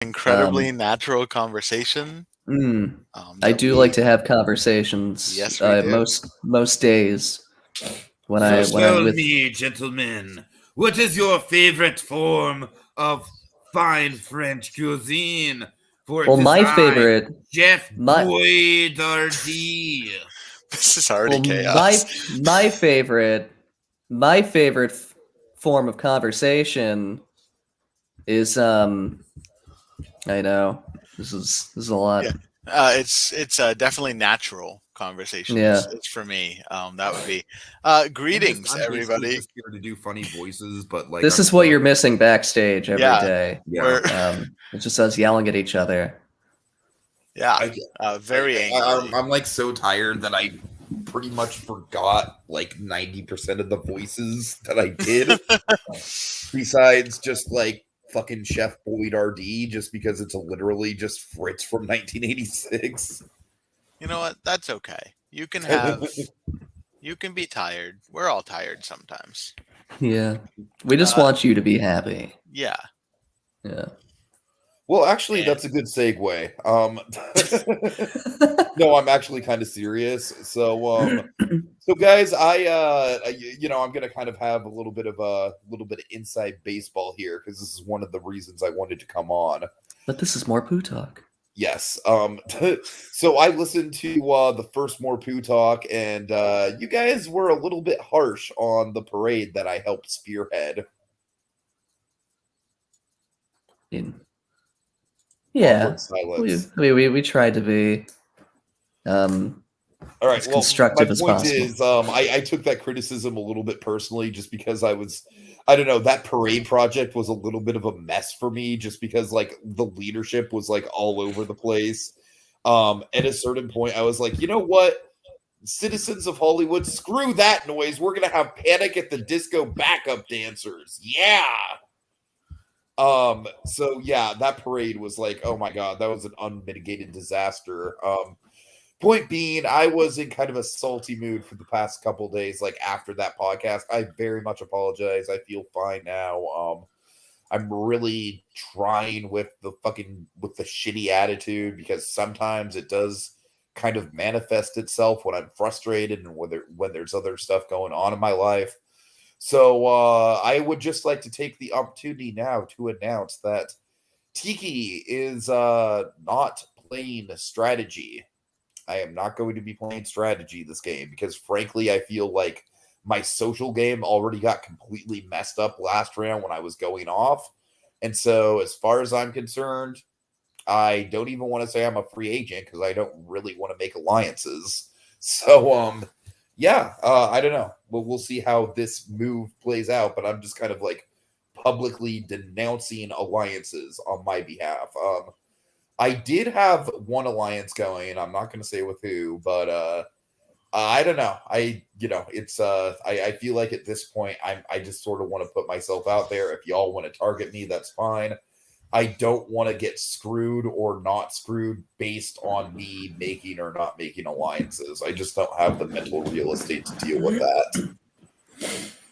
incredibly natural conversation. I That do we like to have conversations. Yes, we do. Most days when So I'm tell with. me, gentlemen, what is your favorite form of fine French cuisine? For it Well, is my I, favorite, Chef my Boyardee. This is already well, chaos. my favorite form of conversation is I know this is a Yeah, lot. it's definitely natural conversation. Yeah, It's for me. That would be greetings, I'm basically everybody. just here to do funny voices, but like this I'm is what still you're missing backstage every Yeah, day. yeah. It's just us yelling at each other. yeah, I, very angry. I'm like so tired that I pretty much forgot like 90% of the voices that I did. Besides just like fucking Chef Boyardee, just because it's literally just Fritz from 1986. You know what? That's okay. You can be tired. We're all tired sometimes. Yeah, we just Uh, want you to be happy. yeah. Yeah. Well, actually, And that's a good segue. No, I'm actually kind of serious. So guys, I'm gonna kind of have a little bit of inside baseball here because this is one of the reasons I wanted to come on. But this is more poo talk. Yes. So I listened to the first More Poo Talk, and you guys were a little bit harsh on the parade that I helped spearhead. Yeah, Awkward silence. we tried to be um All right. as Well, my constructive as point possible. is, I took that criticism a little bit personally, just because I don't know, that parade project was a little bit of a mess for me, just because like the leadership was like all over the place. At a certain point, I was like, you know what? Citizens of Hollywood, screw that noise. We're gonna have Panic at the Disco backup dancers. Yeah. So yeah, that parade was like, oh my god, that was an unmitigated disaster. Point being, I was in kind of a salty mood for the past couple days, like after that podcast. I very much apologize. I feel fine now. I'm really trying with the shitty attitude, because sometimes it does kind of manifest itself when I'm frustrated and when there's other stuff going on in my life. So I would just like to take the opportunity now to announce that Tiki is not playing strategy. I am not going to be playing strategy this game, because frankly, I feel like my social game already got completely messed up last round when I was going off. And so, as far as I'm concerned, I don't even want to say I'm a free agent, because I don't really want to make alliances. So, yeah, I don't know. We'll see how this move plays out, but I'm just kind of like publicly denouncing alliances on my behalf. I did have one alliance going. I'm not going to say with who, but I don't know. I feel like at this point I just sort of want to put myself out there. If y'all want to target me, that's fine. I don't want to get screwed or not screwed based on me making or not making alliances. I just don't have the mental real estate to deal with that.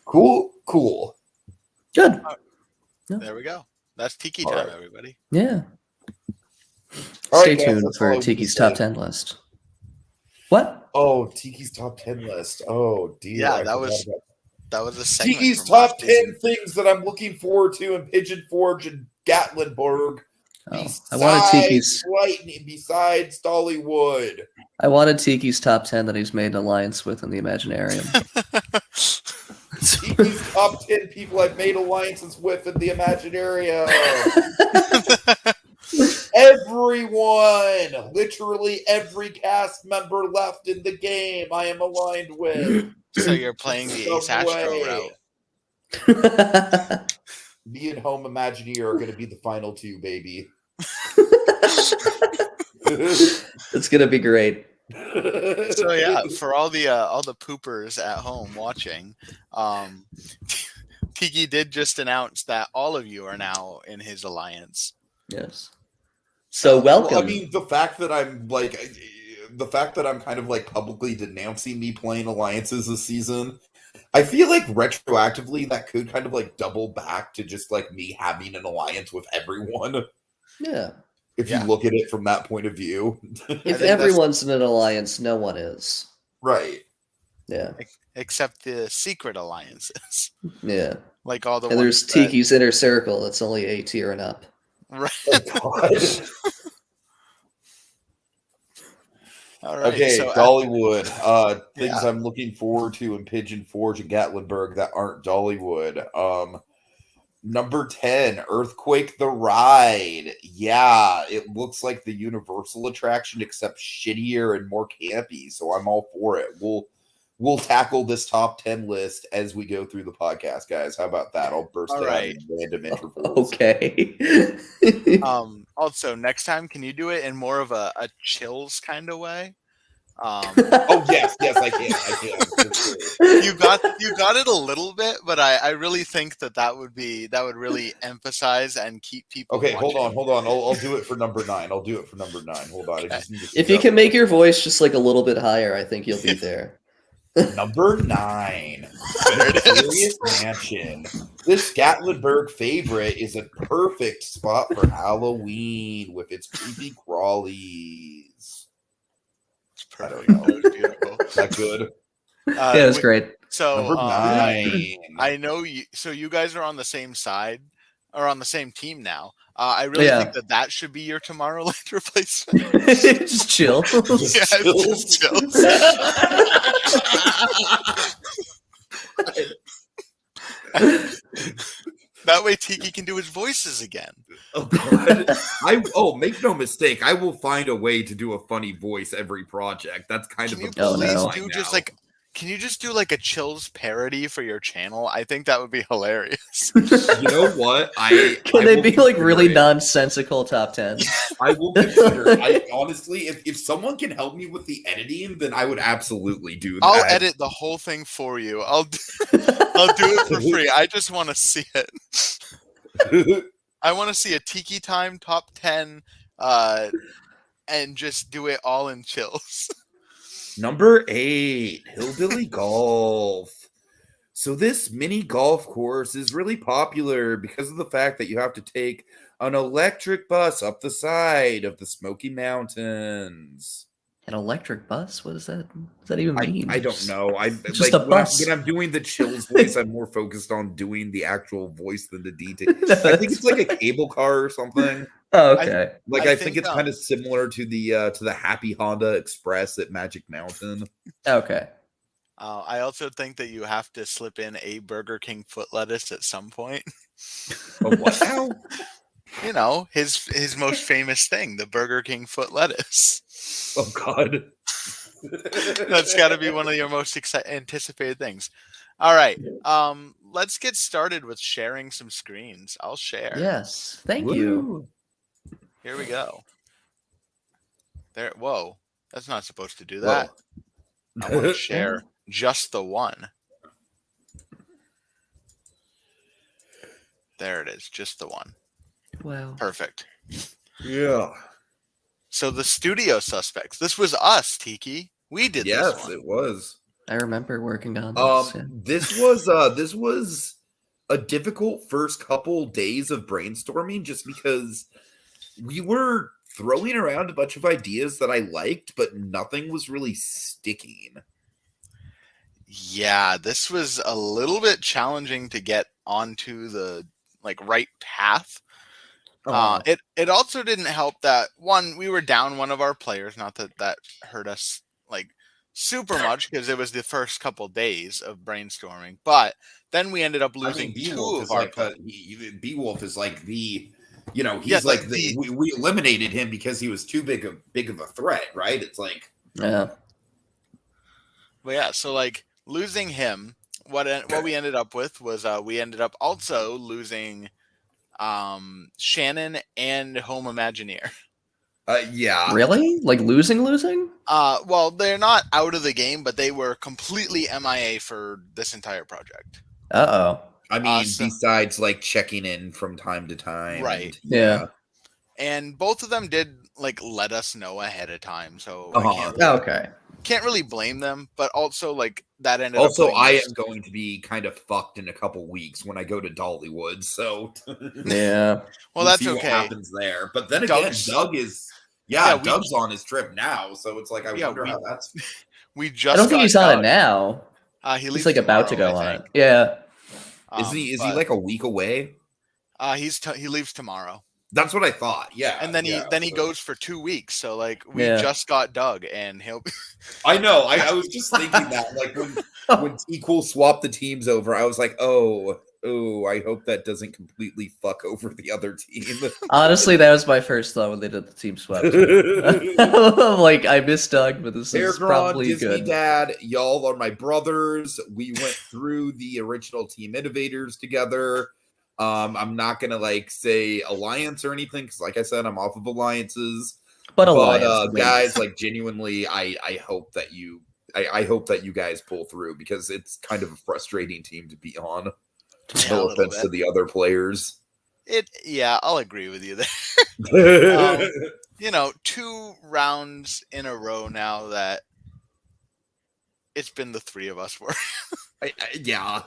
Cool. Good. There we go. That's Tiki All time, right. everybody. Yeah. All Stay right, guys, tuned that's all I for wanted to Tiki's say. top 10 list. What? Oh, Tiki's top 10 list. Oh dear. Yeah, I that forgot was about that was a segment Tiki's from last top 10 season. things that I'm looking forward to in Pigeon Forge and Gatlinburg. Oh, I wanted Tiki's Besides Dollywood. I wanted Tiki's top 10 that he's made an alliance with in the Imaginarium. Tiki's top 10 people I've made alliances with in the Imaginarium. Everyone, literally every cast member left in the game, I am aligned with. So you're playing the Ace Some Astro way. route. Me and Home Imagineer are going to be the final two, baby. It's gonna be great. So yeah, for all the poopers at home watching, Tiki did just announce that all of you are now in his alliance. Yes. So Well, welcome. I mean, the fact that I'm kind of like publicly denouncing me playing alliances this season, I feel like retroactively that could kind of like double back to just like me having an alliance with everyone. Yeah. If you look at it from that point of view. If everyone's in an alliance, no one is. Right. Yeah. Except the secret alliances. Yeah. Like all the And ones there's Tiki's inner circle that's only A tier and up. Right. Oh, God. All right. Okay, So Dollywood. Things I'm looking forward to in Pigeon Forge and Gatlinburg that aren't Dollywood. Number 10, Earthquake the Ride. Yeah, it looks like the Universal attraction except shittier and more campy, so I'm all for it. We'll tackle this top 10 list as we go through the podcast, guys. How about that? I'll burst it out in random intervals. Okay. Also, next time, can you do it in more of a chills kind of way? Oh yes, I can. You got it a little bit, but I really think that would really emphasize and keep people. Okay, watching. hold on. I'll do it for number 9. Hold on. Okay. I just need to If you can make your voice just like a little bit higher, I think you'll be there. Number 9, There it is. Mysterious Mansion. This Gatlinburg favorite is a perfect spot for Halloween with its creepy crawlies. I don't know. That was beautiful. Is that good? Yeah, it's great. So Number 9. I know you. So you guys are on the same side or on the same team now. I really think that should be your Tomorrowland replacement. Just chill. Just chill. That way Tiki can do his voices again. Oh God! Make no mistake, I will find a way to do a funny voice every project. That's kind of Can you just do like a Chills parody for your channel? I think that would be hilarious. You know what? Can they be like really nonsensical top 10? I will consider. Honestly, if someone can help me with the editing, then I would absolutely do that. I'll edit the whole thing for you. I'll do it for free. I just want to see it. I want to see a Tiki Time top 10, and just do it all in Chills. Number 8, Hillbilly Golf. So this mini golf course is really popular because of the fact that you have to take an electric bus up the side of the Smoky Mountains. An electric bus? What does that even mean? I don't know. It's just a bus. When I'm doing the Chills voice, I'm more focused on doing the actual voice than the detail. I think it's like a cable car or something. Oh, okay. I think it's kind of similar to the Happy Honda Express at Magic Mountain. Okay. I also think that you have to slip in a Burger King foot lettuce at some point. Oh, what now? You know, his most famous thing, the Burger King foot lettuce. Oh God. That's got to be one of your most anticipated things. All right. Let's get started with sharing some screens. I'll share. Yes. Thank you. Here we go. There. Whoa. That's not supposed to do that. I want to share just the one. There it is. Just the one. Wow. Perfect. Yeah. So the studio suspects. This was us, Tiki. We did this one. Yes, it was. I remember working on this. This was a difficult first couple days of brainstorming just because we were throwing around a bunch of ideas that I liked, but nothing was really sticking. Yeah, this was a little bit challenging to get onto the right path. It also didn't help that we were down one of our players. Not that hurt us super much because it was the first couple days of brainstorming, but then we ended up losing two of our players. Beowulf is like the, he's we eliminated him because he was too big of a threat, right? It's like yeah. But yeah, so losing him, what we ended up with was we ended up also losing Shannon and Home Imagineer. Yeah. Really? Losing? Well, they're not out of the game, but they were completely MIA for this entire project. Uh-oh. I mean, besides checking in from time to time. Right. Yeah. And both of them did let us know ahead of time, so okay. can't really blame them, but also like that ended Also, up. I am going to be kind of fucked in a couple weeks when I go to Dollywood, so Yeah. Well, that's see okay. what happens there. But then again, Doug is Doug's on his trip now, so it's like I wonder how that's. We just. I don't think he's on it now. He leaves he's like about to go on it. Yeah. Is he like a week away? He leaves tomorrow. That's what I thought. Yeah, and then he goes for 2 weeks. So like we just got Doug, and he'll. I know. I was just thinking that like when T-Cool swapped the teams over, I was like, oh, I hope that doesn't completely fuck over the other team. Honestly, that was my first thought when they did the team swap. Like I miss Doug, but this is probably Disney good. Dad, y'all are my brothers. We went through the original Team Innovators together. I'm not gonna like say alliance or anything because, like I said, I'm off of alliances. But guys, like genuinely, I hope that you guys pull through because it's kind of a frustrating team to be on. No offense to the other players. I'll agree with you there. 2 rounds in a row now that it's been the 3 of us for. Yeah.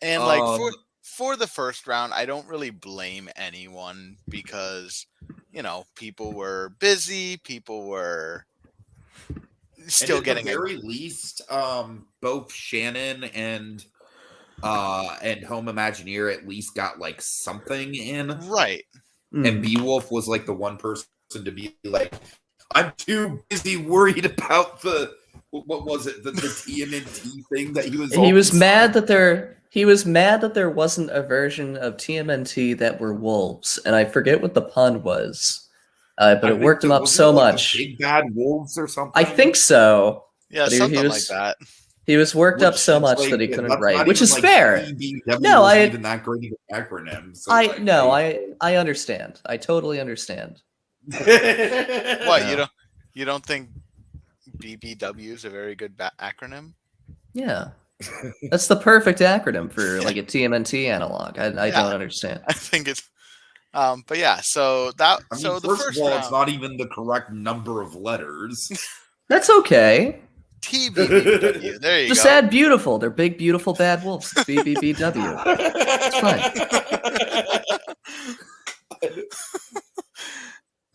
And like for the first round, I don't really blame anyone because people were busy, people were still getting at the very least. Both Shannon and Home Imagineer at least got like something in, right? And Beowulf was like the one person to be like, I'm too busy worried about the what was it the TMNT thing that he was. He was mad that there wasn't a version of TMNT that were wolves, and I forget what the pun was, but it worked him up so much. Big bad wolves or something. I think so. Yeah, but something like that. He was worked up so much that he couldn't write, which is fair. No, I even that great of an acronym. So I understand. I totally understand. What you don't think BBW is a very good acronym? Yeah, that's the perfect acronym for like a TMNT analog. I don't understand. I think it's, but yeah. So that the first of all, round, it's not even the correct number of letters. That's okay. TBBW. There you Just go. add beautiful. They're big, beautiful, bad wolves. It's BBBW. It's fine.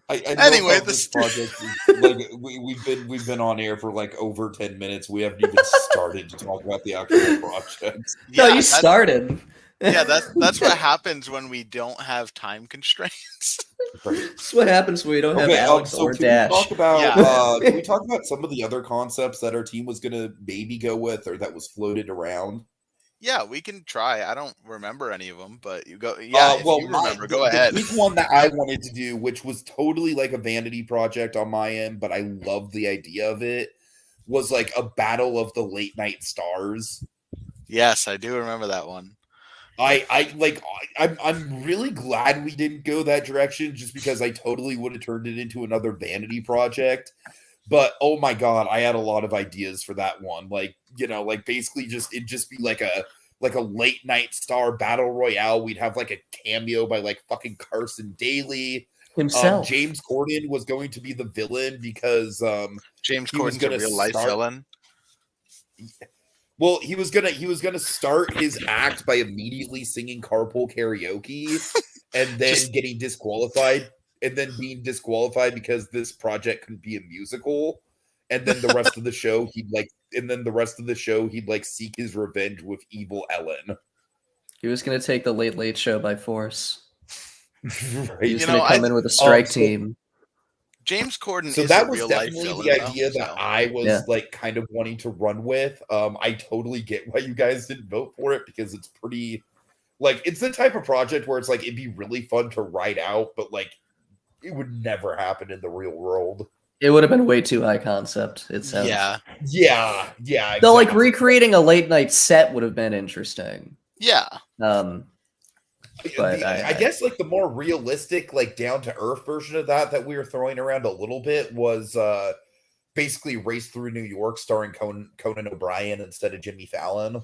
Anyway, this project is, like we've been on air for like over 10 minutes. We haven't even started to talk about the actual project. No, you started. Yeah, that's what happens when we don't have time constraints. That's what happens when we don't have Alex or Dash. Can we talk about some of the other concepts that our team was gonna maybe go with, or that was floated around? Yeah, we can try. I don't remember any of them, but you go. Yeah, if you remember, go ahead. The big one that I wanted to do, which was totally like a vanity project on my end, but I loved the idea of it, was like a battle of the late night stars. Yes, I do remember that one. I'm really glad we didn't go that direction, just because I totally would have turned it into another vanity project. But oh my god, I had a lot of ideas for that one. Like, basically it'd just be like a late night star battle royale. We'd have like a cameo by like fucking Carson Daly himself. James Corden was going to be the villain because James Corden's a real life villain. Well, he was gonna start his act by immediately singing Carpool Karaoke and then getting disqualified, and then being disqualified because this project couldn't be a musical. And then the rest of the show he'd like seek his revenge with evil Ellen. He was gonna take the Late Late Show by force. Right. He was gonna come in with a strike team. James Corden so is that a was real definitely life the idea that I was like kind of wanting to run with. I totally get why you guys didn't vote for it, because it's pretty like it's the type of project where it's like it'd be really fun to write out, but like it would never happen in the real world. It would have been way too high concept. It sounds. Yeah. Exactly. Though, like recreating a late night set would have been interesting. Yeah. But I guess like the more realistic, like down to earth version of that we were throwing around a little bit was basically Race Through New York starring Conan O'Brien instead of Jimmy Fallon.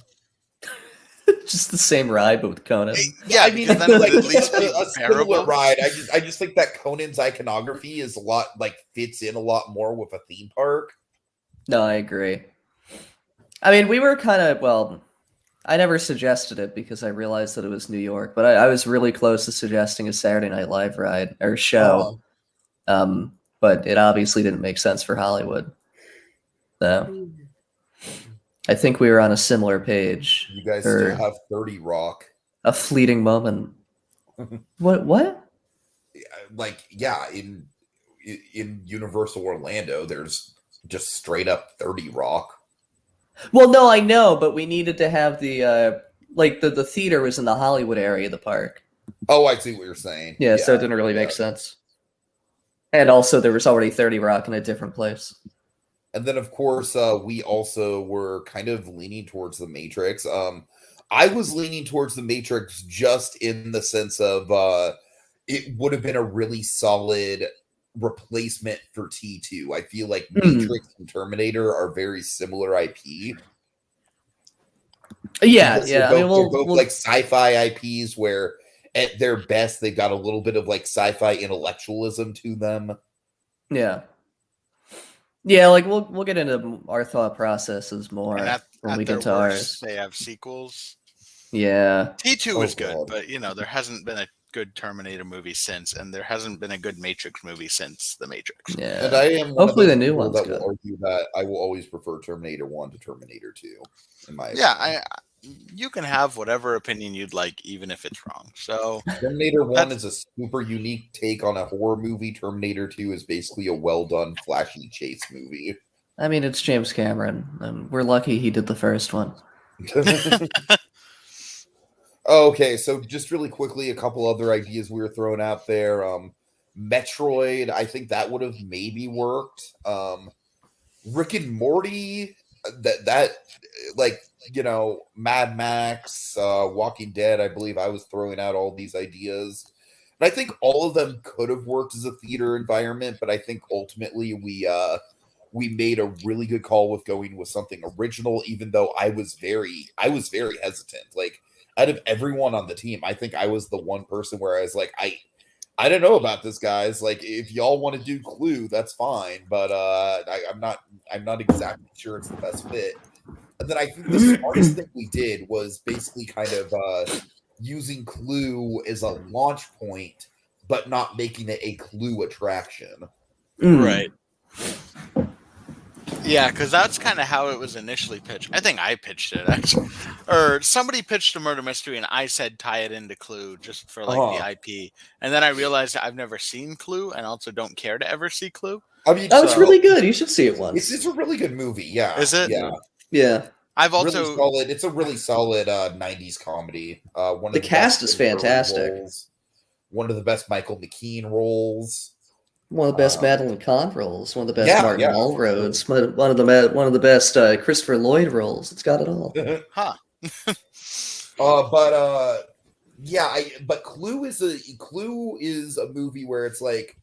Just the same ride, but with Conan. Yeah, I mean, because then it would like at least be a similar bearable. ride. I just think that Conan's iconography is a lot like fits in a lot more with a theme park. No, I agree. I mean, we were kind of, well, I never suggested it because I realized that it was New York, but I was really close to suggesting a Saturday Night Live ride or show. But it obviously didn't make sense for Hollywood. So I think we were on a similar page. You guys for still have 30 Rock. a fleeting moment. What? Like, yeah, in Universal Orlando, there's just straight up 30 Rock. Well, no, I know, but we needed to have the like the theater was in the Hollywood area of the park. Oh, I see what you're saying. Yeah, so it didn't really make sense. And also, there was already 30 Rock in a different place. And then, of course, we also were kind of leaning towards the Matrix. I was leaning towards the Matrix just in the sense of it would have been a really solid replacement for T2. I feel like Matrix and Terminator are very similar IP. Yeah, Because yeah. They're both like sci-fi IPs where at their best they've got a little bit of like sci-fi intellectualism to them. Yeah. Yeah, like we'll get into our thought processes more when we get to ours. They have sequels. Yeah. T2 was good, but there hasn't been a good Terminator movie since, and there hasn't been a good Matrix movie since The Matrix. Yeah. And I am hopefully the new one's that good. will argue that I will always prefer Terminator 1 to Terminator 2 in my opinion. You can have whatever opinion you'd like, even if it's wrong. So Terminator 1 is a super unique take on a horror movie. Terminator 2 is basically a well-done, flashy chase movie. I mean, it's James Cameron, and we're lucky he did the first one. Okay, so just really quickly, a couple other ideas we were throwing out there. Metroid, I think that would have maybe worked. Rick and Morty, that like, Mad Max, Walking Dead, I believe I was throwing out all these ideas. And I think all of them could have worked as a theater environment, but I think ultimately we made a really good call with going with something original, even though I was very hesitant. Like, out of everyone on the team, I think I was the one person where I was like, I don't know about this, guys. Like, if y'all want to do Clue, that's fine, but I'm not exactly sure it's the best fit. And then I think the smartest thing we did was basically kind of using Clue as a launch point, but not making it a Clue attraction. Right. Yeah, because that's kind of how it was initially pitched. I think I pitched it, actually. Or somebody pitched a murder mystery, and I said tie it into Clue just for, like, the IP. And then I realized I've never seen Clue and also don't care to ever see Clue. I mean, it's really good. You should see it once. It's a really good movie, yeah. Is it? Yeah. I've also... Really solid. It's a really solid 90s comedy. The cast is fantastic. One of the best Michael McKean roles. One of the best Madeline Kahn roles. One of the best Martin Mull roles. One of the best Christopher Lloyd roles. It's got it all. Huh. But Clue is a movie where it's like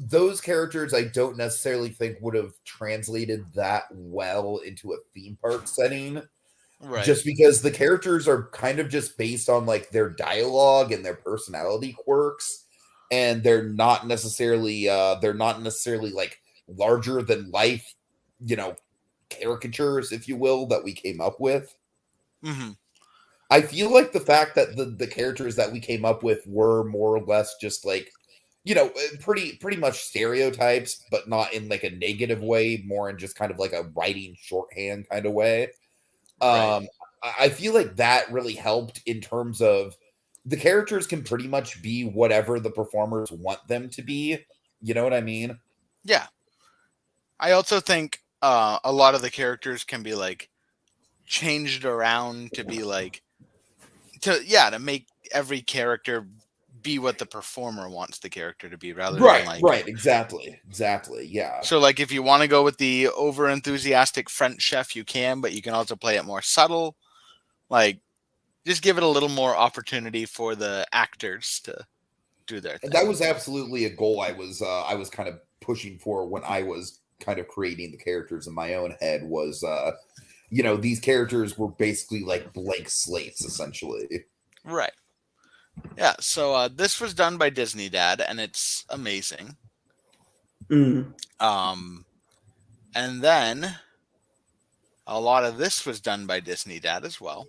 those characters I don't necessarily think would have translated that well into a theme park setting. Right. Just because the characters are kind of just based on like their dialogue and their personality quirks. And they're not necessarily like larger than life, caricatures, if you will, that we came up with. Mm-hmm. I feel like the fact that the characters that we came up with were more or less just like, pretty much stereotypes, but not in like a negative way, more in just kind of like a writing shorthand kind of way. Right. I feel like that really helped in terms of the characters can pretty much be whatever the performers want them to be. You know what I mean? Yeah. I also think a lot of the characters can be like changed around to be like to make every character be what the performer wants the character to be, rather than like exactly, yeah. So like if you want to go with the over enthusiastic French chef, you can, but you can also play it more subtle. Like, just give it a little more opportunity for the actors to do their thing. That was absolutely a goal I was kind of pushing for when I was kind of creating the characters in my own head. Was these characters were basically like blank slates, essentially. Right. Yeah. So this was done by Disney Dad, and it's amazing. Mm. And then a lot of this was done by Disney Dad as well.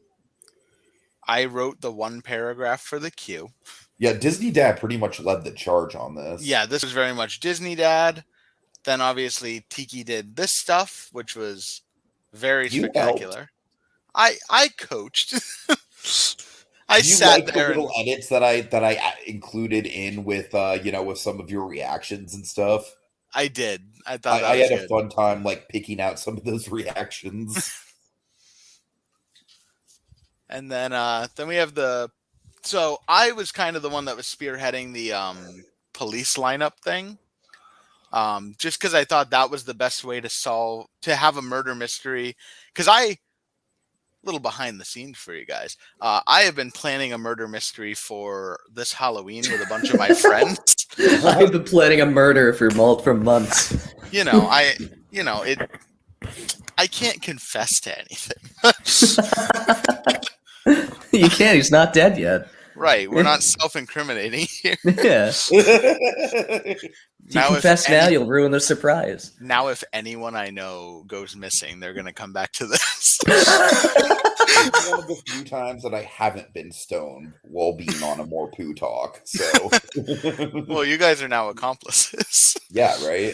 I wrote the one paragraph for the Q. Yeah, Disney Dad pretty much led the charge on this. Yeah, this was very much Disney Dad. Then obviously Tiki did this stuff, which was very spectacular. I coached. I sat there. The little edits that I included in with with some of your reactions and stuff? I did. I thought I had a fun time like picking out some of those reactions. And then we have so I was kind of the one that was spearheading the police lineup thing. Just because I thought that was the best way to have a murder mystery. Because little behind the scenes for you guys. I have been planning a murder mystery for this Halloween with a bunch of my friends. I've been planning a murder for months. I can't confess to anything. You can't. He's not dead yet. Right. We're not self-incriminating here. Yeah. If you confess now, you'll ruin the surprise. Now, if anyone I know goes missing, they're going to come back to this. It's one of the few times that I haven't been stoned while being on a more Pooh talk. So, well, you guys are now accomplices. Yeah, right.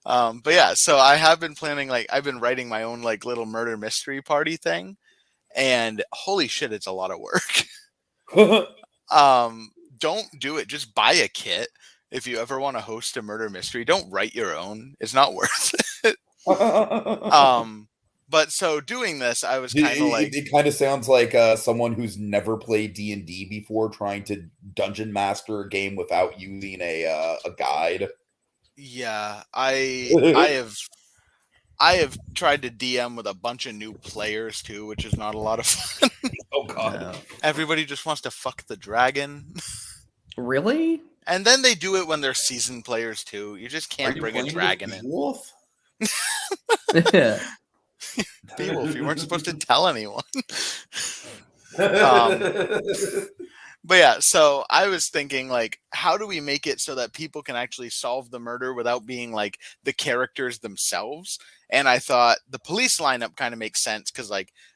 But yeah, so I have been planning, I've been writing my own little murder mystery party thing, and holy shit, it's a lot of work. Don't do it. Just buy a kit. If you ever want to host a murder mystery, don't write your own. It's not worth it. But so doing this, I was kind of it kind of sounds like someone who's never played D&D before trying to dungeon master a game without using a guide. Yeah, I have tried to DM with a bunch of new players too, which is not a lot of fun. Oh god. No. Everybody just wants to fuck the dragon. Really? And then they do it when they're seasoned players too. You just can't bring a dragon in. Wolf? Yeah. Beowulf, you weren't supposed to tell anyone. But yeah, so I was thinking, how do we make it so that people can actually solve the murder without being the characters themselves? And I thought the police lineup kind of makes sense because,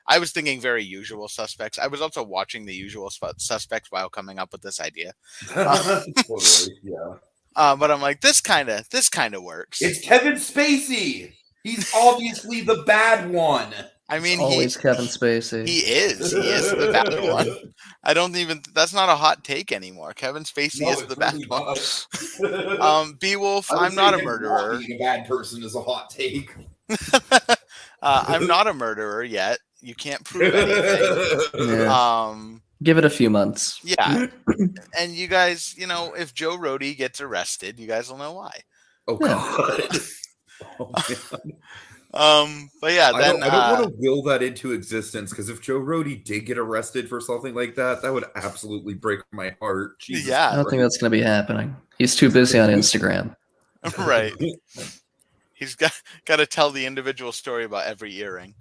I was thinking very Usual Suspects. I was also watching the Usual Suspects while coming up with this idea. Totally, yeah. But I'm like, this kind of works. It's Kevin Spacey. He's obviously the bad one. I mean, always Kevin Spacey. He is the bad one. I don't even. That's not a hot take anymore. Kevin Spacey is the bad one. Beowulf, I'm not a murderer. Being a bad person is a hot take. I'm not a murderer yet. You can't prove anything. Yeah. Give it a few months. Yeah. And you guys, if Joe Rohde gets arrested, you guys will know why. Oh god. But yeah, then I don't want to will that into existence because if Joe Rohde did get arrested for something like that, that would absolutely break my heart. Jesus yeah, I don't think that's going to be happening. He's too busy on Instagram. Right. He's got to tell the individual story about every earring.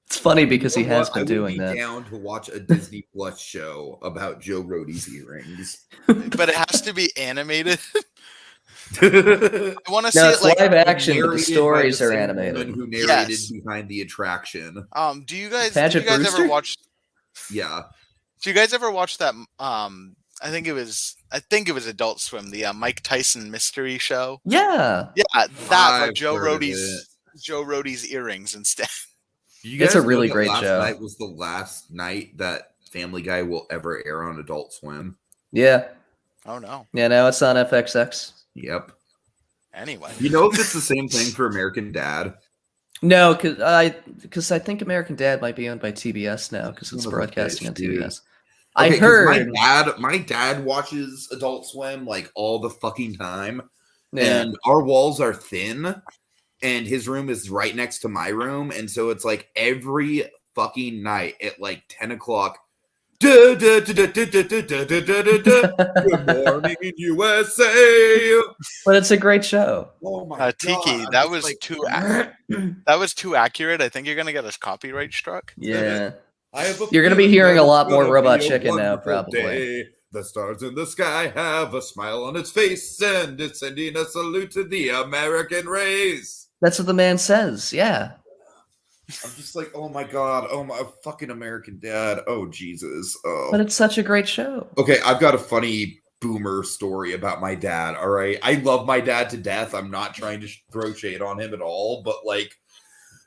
It's funny because he has been doing that. Down to watch a Disney Plus show about Joe Rohde's earrings, but it has to be animated. I want to see it live action, but the stories are animated. Who narrated behind the attraction? Do you guys ever watch? Yeah. Do you guys ever watch that? I think it was Adult Swim, the Mike Tyson mystery show. Yeah. Yeah, that Joe Rohde's earrings instead. It's a really great show. Last night was the last night that Family Guy will ever air on Adult Swim. Yeah. Oh no. Yeah, now it's on FXX. Yep. Anyway, if it's the same thing for American Dad? No, because I think American Dad might be owned by TBS now because it's broadcasting on TBS. Okay, I heard my dad watches Adult Swim all the fucking time, and our walls are thin, and his room is right next to my room, and so it's every fucking night at 10 o'clock. Good morning, USA. But it's a great show. Oh my Tiki, god! that was too accurate. I think you're gonna get us copyright struck. Yeah. I have a You're gonna be feeling hearing that a it's lot more gonna Robot be a Chicken now, wonderful probably. day. The stars in the sky have a smile on its face, and it's sending a salute to the American race. That's what the man says. Yeah. I'm just like, oh my god, oh my fucking American Dad. Oh Jesus. Oh. But it's such a great show. Okay, I've got a funny boomer story about my dad. All right, I love my dad to death. I'm not trying to throw shade on him at all, but like,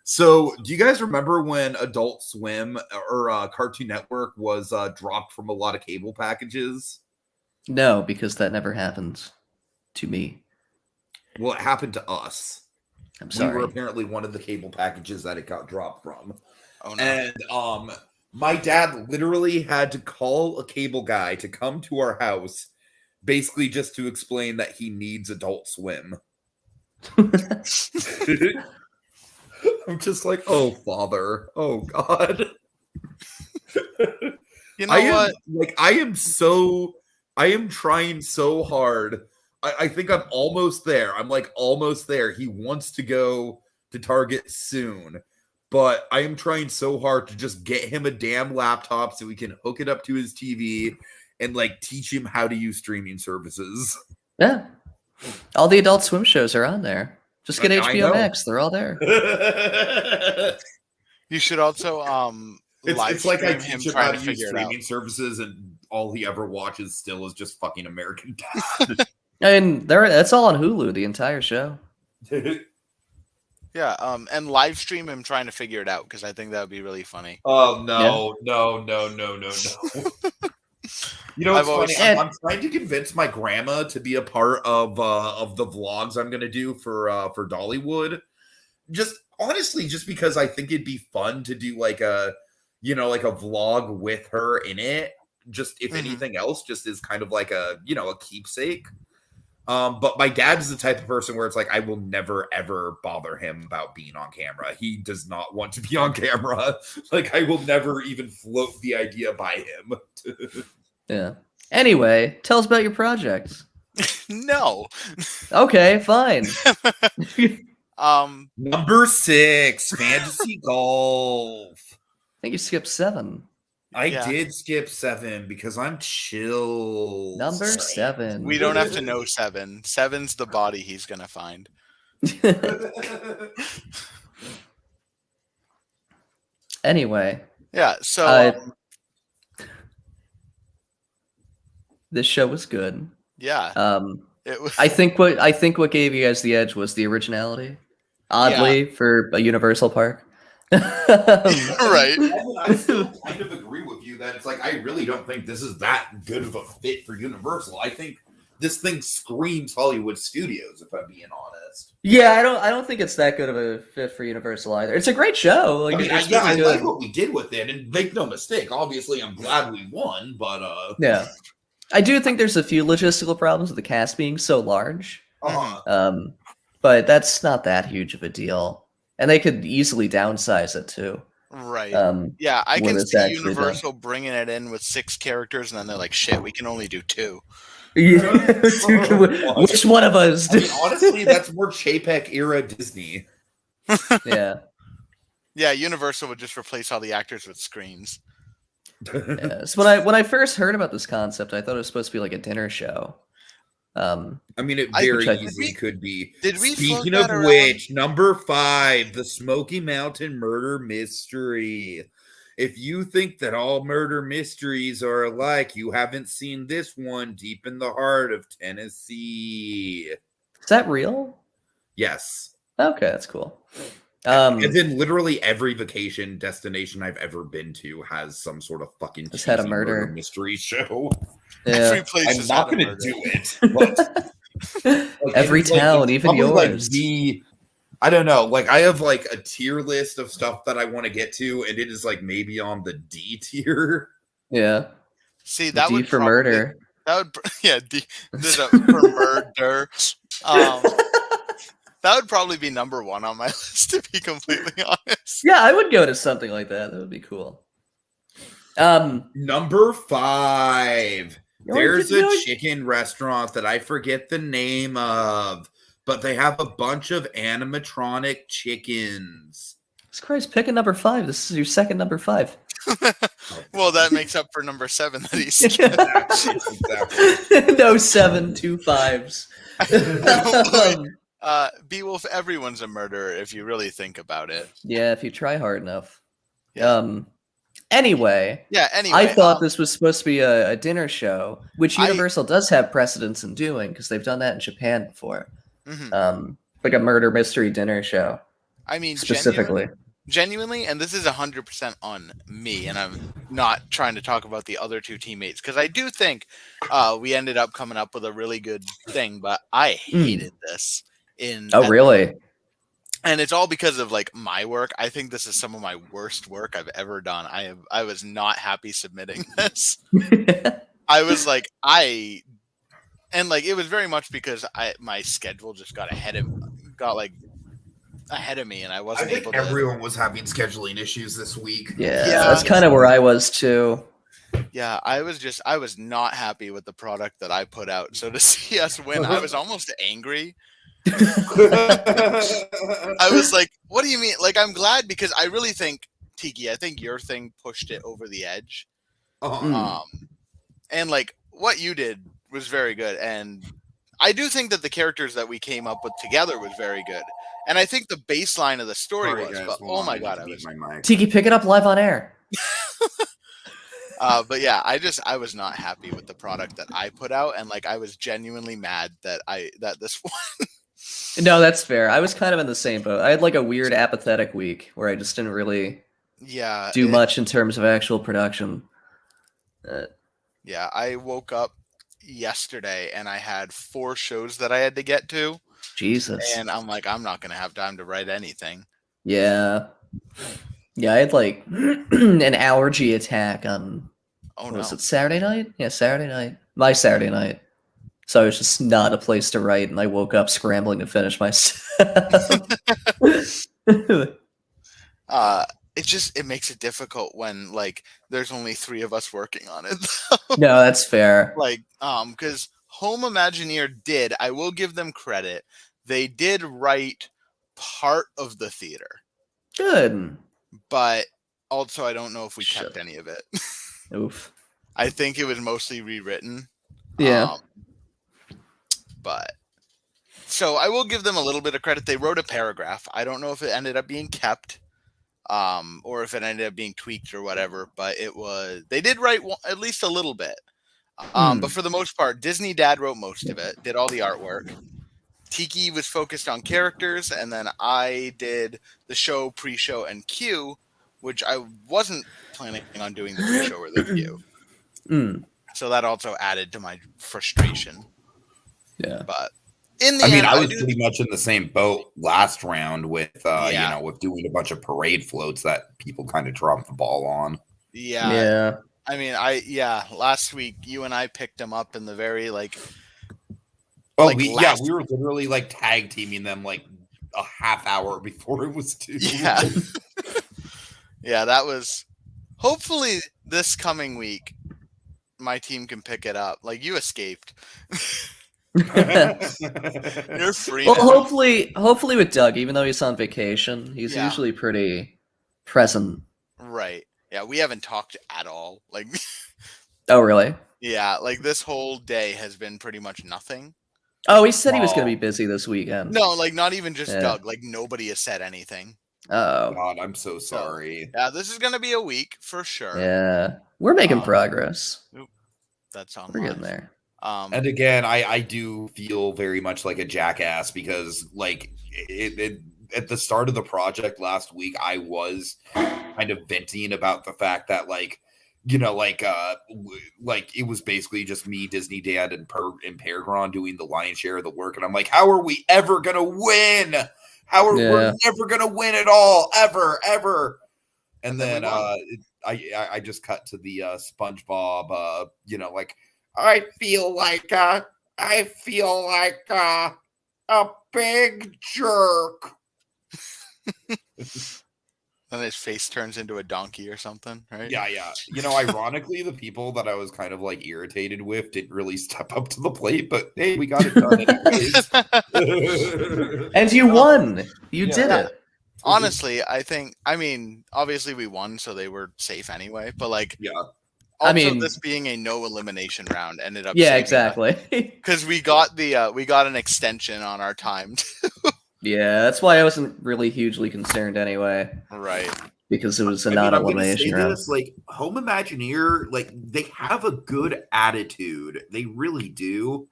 so do you guys remember when Adult Swim or Cartoon Network was dropped from a lot of cable packages? No, because that never happens to me. Well, it happened to us. I'm We sorry. were apparently one of the cable packages that it got dropped from. Oh no. And my dad literally had to call a cable guy to come to our house, basically just to explain that he needs Adult Swim. I'm just like, oh father, oh god. You know what? I am trying so hard. I think I'm almost there. I'm like almost there. He wants to go to Target soon, but I am trying so hard to just get him a damn laptop so we can hook it up to his TV and like teach him how to use streaming services. Yeah. All the Adult Swim shows are on there. Just get I HBO know. Max. They're all there. You should also It's like I stream him teach him trying how to to use figure it out. streaming services, and all he ever watches still is just fucking American Dad. And that's all on Hulu, the entire show. Yeah, and live stream him trying to figure it out because I think that would be really funny. Oh no. You know what's I've always- funny? I'm trying to convince my grandma to be a part of the vlogs I'm gonna do for Dollywood. Just honestly, just because I think it'd be fun to do like a vlog with her in it. Just if anything else, just is kind of like a keepsake. But my dad is the type of person where it's like I will never ever bother him about being on camera. He does not want to be on camera. Like I will never even float the idea by him. Yeah. Anyway, tell us about your projects. No. Okay, fine. Number 6, fantasy golf. I think you skipped 7. I did skip 7 because I'm chill. Number 7. We don't have to know 7. 7's the body he's gonna find. Anyway. Yeah. So this show was good. yeah. It was. I think what gave you guys the edge was the originality. Oddly, for a Universal park. Right. I still kind of agree with you that it's like I really don't think this is that good of a fit for Universal. I think this thing screams Hollywood Studios, if I'm being honest. Yeah, I don't think it's that good of a fit for Universal either. It's a great show. Like, I mean, it's I really like good. what we did with it, and make no mistake, obviously I'm glad we won, but Yeah. I do think there's a few logistical problems with the cast being so large. But that's not that huge of a deal. And they could easily downsize it too. Right. Yeah, I when can it's see actually Universal bringing it in with 6 characters, and then they're like, "Shit, we can only do 2." Which one of us? I mean, honestly, that's more Chapek era Disney. Yeah. Yeah, Universal would just replace all the actors with screens. Yeah. So when I first heard about this concept, I thought it was supposed to be like a dinner show. I mean, it very Which easily could be. Did we? Speaking float of that around? which, number 5, the Smoky Mountain Murder Mystery. If you think that all murder mysteries are alike, you haven't seen this one deep in the heart of Tennessee. Is that real? Yes. Okay, that's cool. And then literally every vacation destination I've ever been to has some sort of fucking Just had a cheesy murder mystery show. Yeah. Every place I'm has not had a going to murder. do it. But like, Every it's like- town, it's even probably like yours. I don't know. Like I have like a tier list of stuff that I want to get to, and it is like maybe on the D tier. Yeah. See, The that D would for probably- murder. That would D. There's a for murder. That would probably be number 1 on my list, to be completely honest. Yeah, I would go to something like that. That would be cool. Number 5. You There's already a did chicken restaurant that I forget the name of, but they have a bunch of animatronic chickens. Jesus Christ, pick a number 5. This is your second number 5. Well, that makes up for number 7 that he skipped. Exactly. No 7, 2 5s. Don't worry. Beowulf, everyone's a murderer if you really think about it. Yeah, if you try hard enough. Yeah. Anyway, Anyway, I thought this was supposed to be a dinner show, which I- Universal does have precedence in doing because they've done that in Japan before. mhm. Like a murder mystery dinner show, I mean, specifically. genuinely, and this is 100% on me, and I'm not trying to talk about the other two teammates because I do think we ended up coming up with a really good thing, but I hated this. Oh, really? And it's all because of like my work. I think this is some of my worst work I've ever done. I was not happy submitting this. I was like, it was very much because my schedule just got ahead of me, and I I wasn't think able to. everyone was having scheduling issues this week. Yeah, Yeah. that's kind of where I was too. Yeah, I was not happy with the product that I put out. So to see us win, I was almost angry. I was like, what do you mean? Like, I'm glad because I really think, Tiki, I think your thing pushed it over the edge. And like what you did was very good. And I do think that the characters that we came up with together was very good. And I think the baseline of the story Sorry, was, guys, but hold oh on, my I god, need to I mute was. my mic. Tiki, pick it up live on air. But yeah, I was not happy with the product that I put out, and like I was genuinely mad that this one. No, that's fair. I was kind of in the same boat. I had like a weird apathetic week where I just didn't really do much in terms of actual production. Yeah, I woke up yesterday and I had 4 shows that I had to get to. Jesus. And I'm like, I'm not gonna have time to write anything. Yeah. Yeah, I had like an allergy attack on was it Saturday night? Yeah, Saturday night. My Saturday night. So I was just not a place to write, and I woke up scrambling to finish my stuff. It makes it difficult when like there's only 3 of us working on it. No, that's fair. Like, because Home Imagineer I will give them credit. They did write part of the theater. Good. But also I don't know if we kept any of it. Oof. I think it was mostly rewritten. Yeah. But so I will give them a little bit of credit. They wrote a paragraph. I don't know if it ended up being kept, or if it ended up being tweaked or whatever. But they did write at least a little bit. But for the most part, Disney Dad wrote most of it. Did all the artwork. Tiki was focused on characters, and then I did the show, pre-show, and Q, which I wasn't planning on doing the pre-show or the Q. So that also added to my frustration. Yeah. But in the end, I was pretty much in the same boat last round with with doing a bunch of parade floats that people kind of dropped the ball on. Yeah. I mean, last week you and I picked them up in the very we were literally like tag teaming them like a half hour before it was due. Yeah. Yeah, that was hopefully this coming week my team can pick it up. Like, you escaped. You're free. Well, now. hopefully with Doug, even though he's on vacation, he's usually pretty present. Right. Yeah, we haven't talked at all. Like, oh, really? Yeah, like this whole day has been pretty much nothing. Oh, he said he was going to be busy this weekend. No, like not even just Doug. Like nobody has said anything. Oh God, I'm so sorry. Yeah, this is going to be a week for sure. Yeah, we're making progress. That's on. We're getting there. And again, I do feel very much like a jackass because like at the start of the project last week, I was kind of venting about the fact that like it was basically just me, Disney Dad, and Peregrine doing the lion's share of the work, and I'm like, how are we ever gonna win? We're never gonna win at all, ever? And then I just cut to the SpongeBob, I feel like a big jerk. Then his face turns into a donkey or something, right? Yeah. You know, ironically, the people that I was kind of like irritated with didn't really step up to the plate, but hey, we got it done anyways. And you won. You did Yeah. it. Honestly, I mean, obviously we won, so they were safe anyway. But like, Yeah. also I mean- this being a no elimination round ended up Yeah, exactly. because we got an extension on our time. Yeah, that's why I wasn't really hugely concerned anyway, Right. because it was a I mean, I'm gonna non-elimination say round. this, like Home Imagineer, like they have a good attitude. They really do.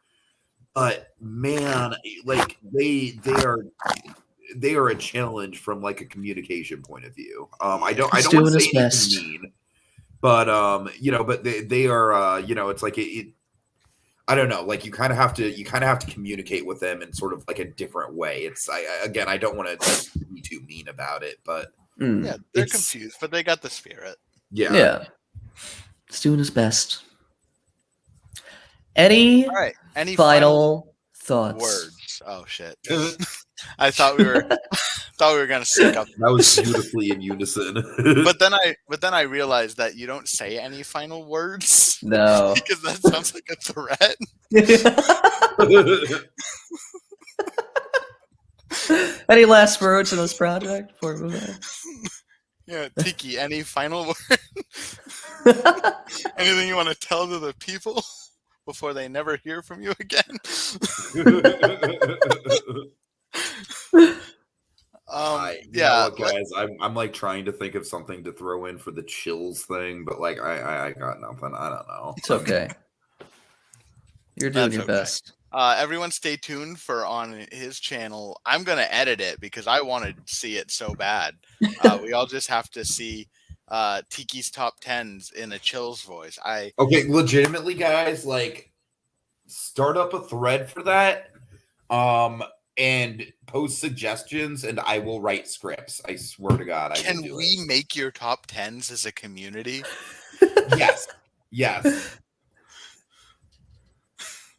But man, like they are a challenge from like a communication point of view. I don't He's want to doing say his anything best. mean, but you know, but they are you know, it's like it I don't know, like you kind of have to communicate with them in sort of like a different way. It's again, I don't want to be too mean about it, but Yeah, they're It's- confused, but they got the spirit. Yeah. He's doing his best. Any All right. Any final thoughts? words? Oh shit! I thought we were gonna sync up, That was beautifully in unison. but then I realized that you don't say any final words No. because that sounds like a threat. Any last words on this project before we move on? Yeah, Tiki. Any final word? Anything you want to tell to the people before they never hear from you again? You know what, guys, I'm like trying to think of something to throw in for the chills thing, but like I got nothing. I don't know. It's okay. You're doing That's your okay. best. Everyone stay tuned for on his channel. I'm going to edit it because I want to see it so bad. We all just have to see Tiki's top 10s in a chills voice. Okay, legitimately, guys, like start up a thread for that, and post suggestions, and I will write scripts. I swear to God, I Can will do we make your top 10s as a community? it. Yes.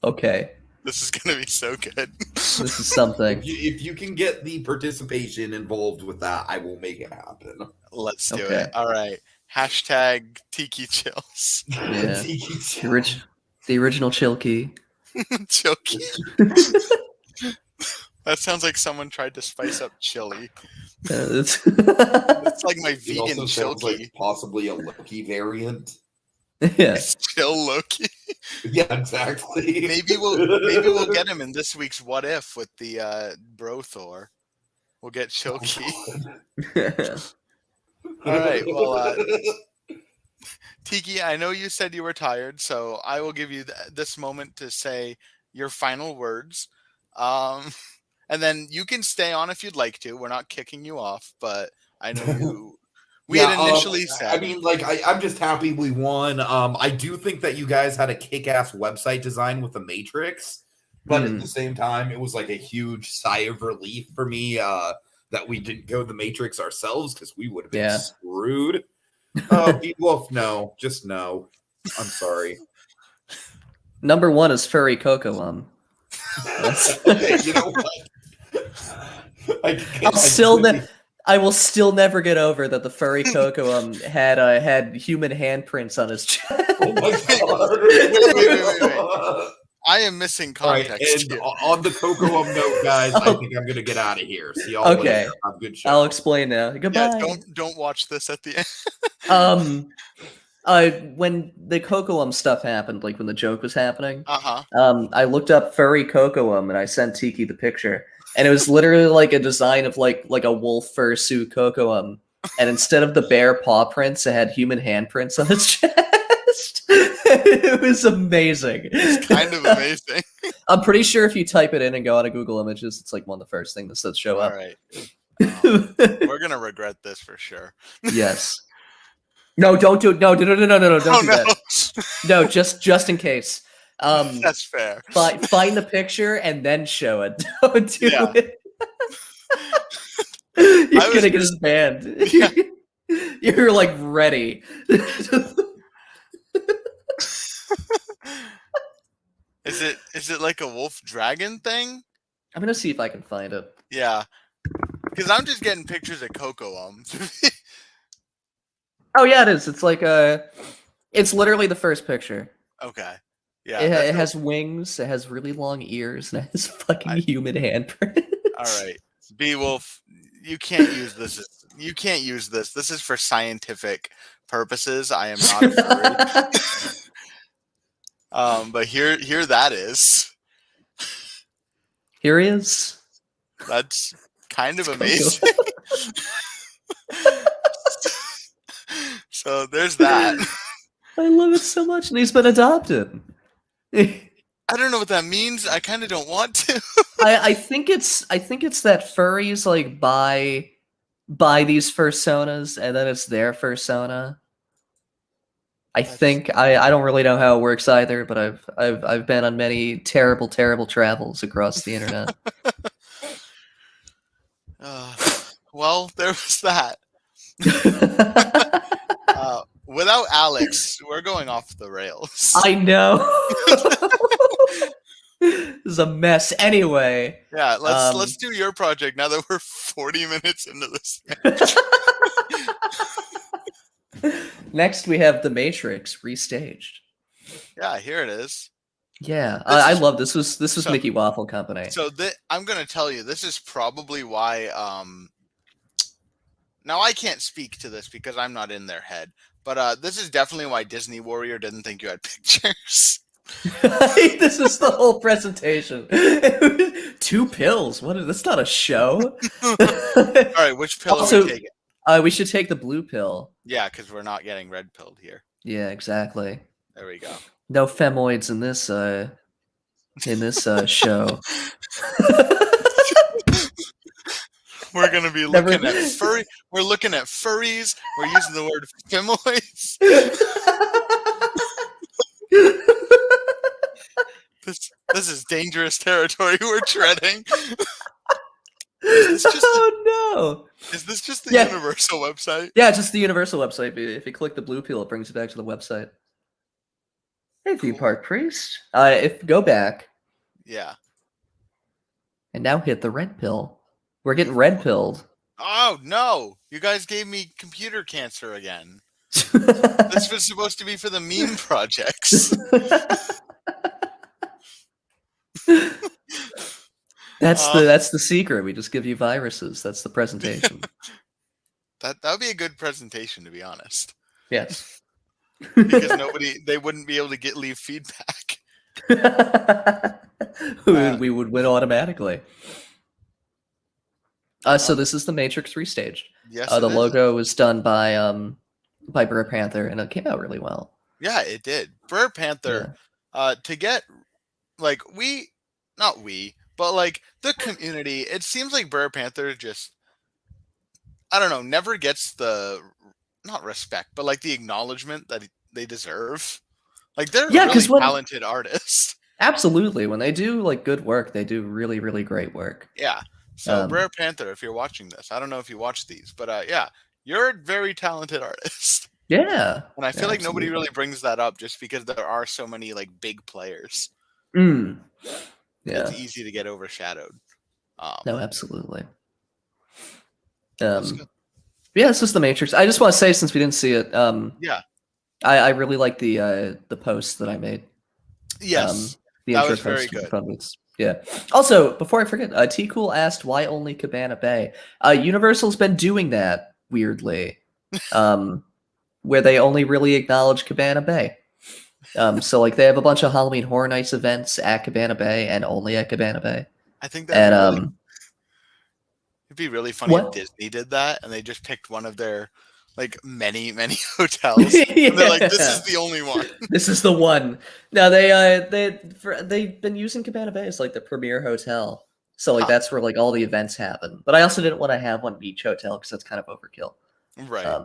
Okay. This is going to be so good. This is something. If you can get the participation involved with that, I will make it happen. Let's do Okay. it. All right. Hashtag Tiki Chills. Yeah. The original chill key. Chilky. That sounds like someone tried to spice up chili. It's It's like my It vegan also sounds chilky. like possibly a Loki variant. yeah. It's chill Loki. Yeah, exactly. Maybe we'll get him in this week's What If with the Bro Thor. We'll get Chilky. All right. Well, Tiki, I know you said you were tired, so I will give you this moment to say your final words. And then you can stay on if you'd like to. We're not kicking you off, but I know you. We had initially said. I mean, like, I'm just happy we won. I do think that you guys had a kick-ass website design with the Matrix, but at the same time, it was like a huge sigh of relief for me that we didn't go the Matrix ourselves because we would have been screwed. Wolf, no, just no. I'm sorry. Number one is Furry Coco. Okay, you know what? I will still never get over that the Furry Coco had human handprints on his chest. Oh my God. Wait. I am missing context. All right, and here. on the Coco note, guys, I think I'm gonna get out of here. See y'all later. Have a good show. I'll explain now. Goodbye. Yeah, don't watch this at the end. When the Cocoam stuff happened, like when the joke was happening, I looked up Furry Cocoam and I sent Tiki the picture, and it was literally like a design of like a wolf fursuit Cocoam, and instead of the bear paw prints, it had human handprints on its chest. It was amazing. It's kind of amazing. I'm pretty sure if you type it in and go on to Google Images, it's like one of the first things that show up. All right. We're gonna regret this for sure. Yes. No, don't do it. No, don't do that. No, just in case. That's fair. Find the picture and then show it. Don't do it. You're gonna get us banned. Yeah. You're like ready. Is it like a wolf dragon thing? I'm gonna see if I can find it. Yeah, because I'm just getting pictures of Cocoam. Oh yeah, it is. It's like it's literally the first picture. Okay. Yeah. It has wings. It has really long ears, and it has fucking human handprints. All right, Beowulf, you can't use this. You can't use this. This is for scientific purposes. I am not a furry. But here that is. Here he is. That's kind of amazing. So there's that. I love it so much, and he's been adopted. I don't know what that means. I kind of don't want to. I think it's that furries like buy these fursonas, and then it's their fursona. I don't really know how it works either, but I've been on many terrible travels across the internet. Well, there was that. Without Alex, we're going off the rails. I know. This is a mess. Anyway. Yeah, let's do your project now that we're 40 minutes into this. Next, we have The Matrix restaged. Yeah, here it is. Yeah, I love this. This was Mickey Waffle Company. So I'm gonna tell you, this is probably why. Now I can't speak to this because I'm not in their head, but this is definitely why Disney Warrior didn't think you had pictures. This is the whole presentation. 2 pills. That's not a show. All right, which pill are we taking? We should take the blue pill. Yeah, because we're not getting red pilled here. Yeah, exactly. There we go. No femoids in this show. We're gonna be looking at furry. We're looking at furries. We're using the word femoids. This is dangerous territory we're treading. No! Is this just the Universal website? Yeah, just the Universal website. If you click the blue pill, it brings you back to the website. Hey, Theme Park Priest. Go back. Yeah. And now hit the red pill. We're getting red pilled. Oh no! You guys gave me computer cancer again. This was supposed to be for the meme projects. That's the secret. We just give you viruses. That's the presentation. That would be a good presentation, to be honest. Yes. Because they wouldn't be able to leave feedback. We would win automatically. So this is the Matrix restaged. Yes. The logo was done by Burr Panther, and it came out really well. Yeah, it did. Burr Panther. To get but like the community, it seems like Burr Panther just, I don't know, never gets the, not respect, but like the acknowledgement that they deserve. Like they're really talented artists. Absolutely. When they do like good work, they do really, really great work. Yeah. So Burr Panther, if you're watching this, I don't know if you watch these, but yeah, you're a very talented artist. Yeah. And I feel like nobody really brings that up just because there are so many like big players. Yeah. It's easy to get overshadowed. No, absolutely. Yeah, this is the Matrix. I just want to say, since we didn't see it, I really like the post that I made. Yes, the that intro was very post good. Yeah. Also, before I forget, T Cool asked why only Cabana Bay. Universal's been doing that weirdly, where they only really acknowledge Cabana Bay. So like they have a bunch of Halloween Horror Nights events at Cabana Bay and only at Cabana Bay. I think that it'd be really funny if Disney did that and they just picked one of their like many hotels. And they're like, this is the only one. This is the one. No, they've been using Cabana Bay as like the premier hotel. So like that's where like all the events happen. But I also didn't want to have one beach hotel because that's kind of overkill. Right.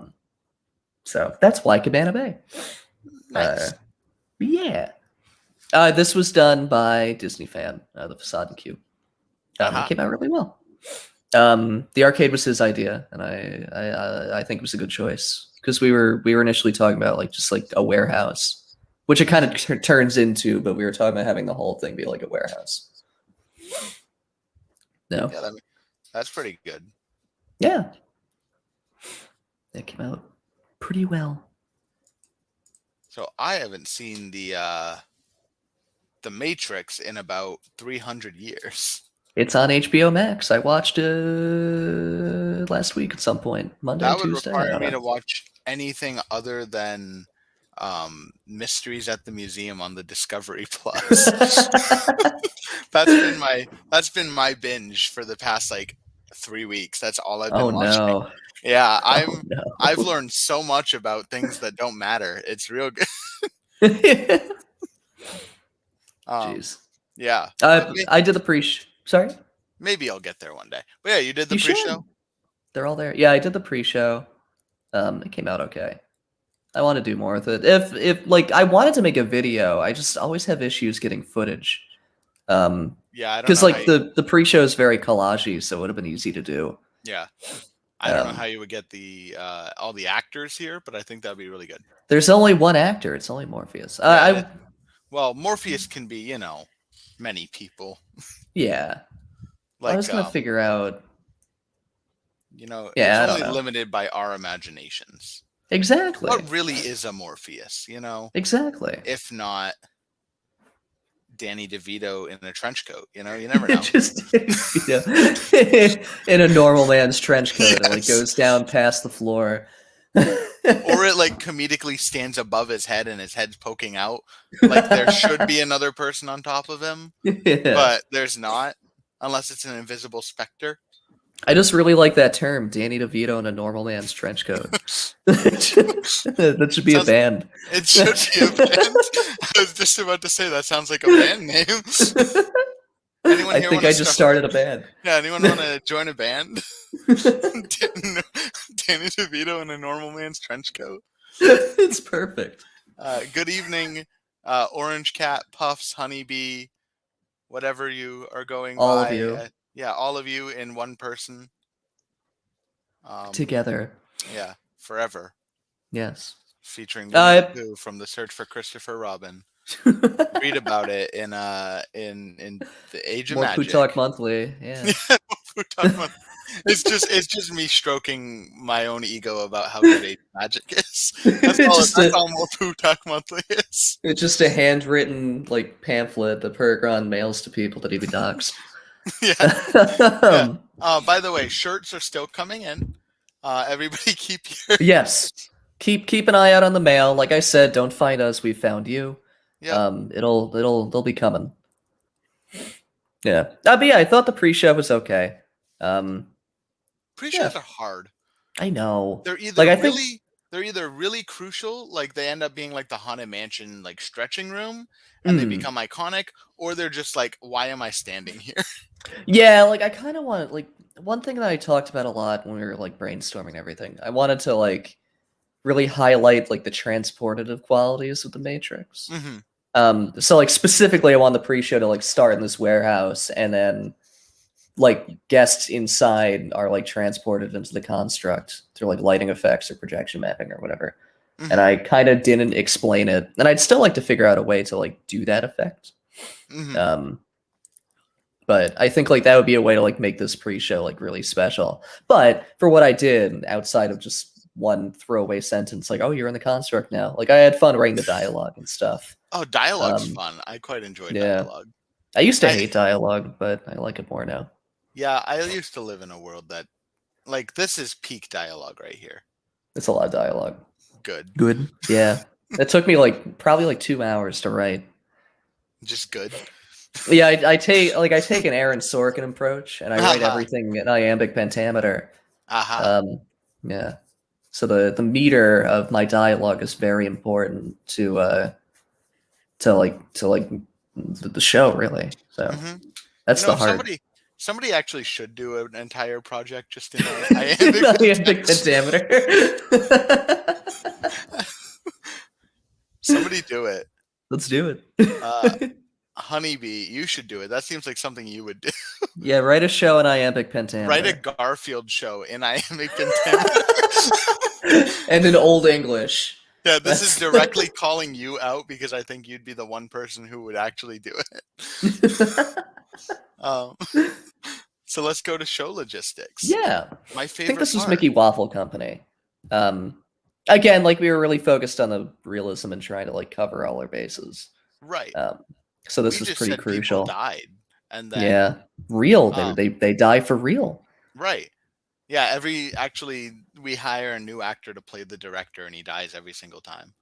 So that's why Cabana Bay. Nice. Yeah. This was done by Disney Fan, the Facade and Q. It came out really well. The arcade was his idea, and I think it was a good choice because we were initially talking about like just like a warehouse, which it kind of turns into, but we were talking about having the whole thing be like a warehouse. No. Yeah, that's pretty good. Yeah. It came out Pretty well. So I haven't seen the Matrix in about 300 years. It's on HBO Max. I watched it last week at some point, Monday, That would Tuesday. I require don't me know. to watch anything other than Mysteries at the Museum on the Discovery Plus. That's been my binge for the past like 3 weeks. That's all I've been Oh watching. no! Yeah, Oh no! I've learned so much about things that don't matter. It's real good. Jeez. Yeah. I did the Sorry. Maybe I'll get there one day. But yeah, you did the You pre-show? should. They're all there. Yeah, I did the pre-show. It came out okay. I want to do more with it. If like I wanted to make a video, I just always have issues getting footage. Yeah, I don't know. Because like the pre-show is very collagey, so it would have been easy to do. Yeah. I don't know how you would get the all the actors here, but I think that'd be really good. There's only one actor. It's only Morpheus. Well, Morpheus can be, you know, many people. Yeah. Like I was gonna figure out. You know, yeah, it's only limited by our imaginations. Exactly. What really is a Morpheus, you know? Exactly. If not Danny DeVito in a trench coat, you know? You never know. Just in a normal man's trench coat, and like goes down past the floor. Or it like comedically stands above his head and his head's poking out. Like there should be another person on top of him. But there's not, unless it's an invisible specter. I just really like that term, Danny DeVito in a normal man's trench coat. That should be a band. It should be a band. I was just about to say that sounds like a band name. I think I just started a band. Yeah, anyone want to join a band? Danny DeVito in a normal man's trench coat. It's perfect. Good evening, Orange Cat, Puffs, Honeybee, whatever you are going all by. Of you. Yeah, all of you in one person. Together. Yeah, forever. Yes. Featuring Pooh from The Search for Christopher Robin. Read about it in the Age of More Magic. Pooh Talk Monthly. Yeah. Pooh Talk Monthly. It's just me stroking my own ego about how good Age of Magic is. That's all more Pooh Talk Monthly is. It's just a handwritten like pamphlet that Peregron mails to people that he be doxxed. Yeah. By the way, shirts are still coming in. Everybody keep your yes. Keep an eye out on the mail. Like I said, don't find us. We found you. Yeah. They'll be coming. Yeah. But yeah, I thought the pre-show was okay. Pre-shows are hard. I know. They're either they're either really crucial, like they end up being like the Haunted Mansion like stretching room, and they become iconic, or they're just like, why am I standing here? Yeah, like I kind of want like one thing that I talked about a lot when we were like brainstorming everything. I wanted to like really highlight like the transportative qualities of the Matrix. Mm-hmm. So like specifically, I want the pre-show to like start in this warehouse, and then like guests inside are like transported into the construct through like lighting effects or projection mapping or whatever. Mm-hmm. And I kind of didn't explain it, and I'd still like to figure out a way to like do that effect. Mm-hmm. But I think like that would be a way to like make this pre-show like really special. But for what I did, outside of just one throwaway sentence, like, "Oh, you're in the construct now," like I had fun writing the dialogue and stuff. Oh, dialogue's fun. I quite enjoyed dialogue. I used to hate dialogue, but I like it more now. Yeah, I used to live in a world that, like, this is peak dialogue right here. It's a lot of dialogue. Good. Yeah. It took me like probably like 2 hours to write. Just good. Yeah, I take an Aaron Sorkin approach, and I write everything in iambic pentameter. Yeah. So the meter of my dialogue is very important to the show, really. So that's the heart. Somebody actually should do an entire project just in iambic pentameter. Somebody do it. Let's do it. Honeybee, you should do it. That seems like something you would do. Yeah, write a show in iambic pentameter. Write a Garfield show in iambic pentameter. And in Old English. Yeah, this is directly calling you out because I think you'd be the one person who would actually do it. So let's go to show logistics. Yeah. My favorite I think this part. was Mickey Waffle Company. Again, like, we were really focused on the realism and trying to, like, cover all our bases. Right. So this We was just pretty said people crucial. died, and then Yeah, real. They die for real. right. Yeah, we hire a new actor to play the director, and he dies every single time.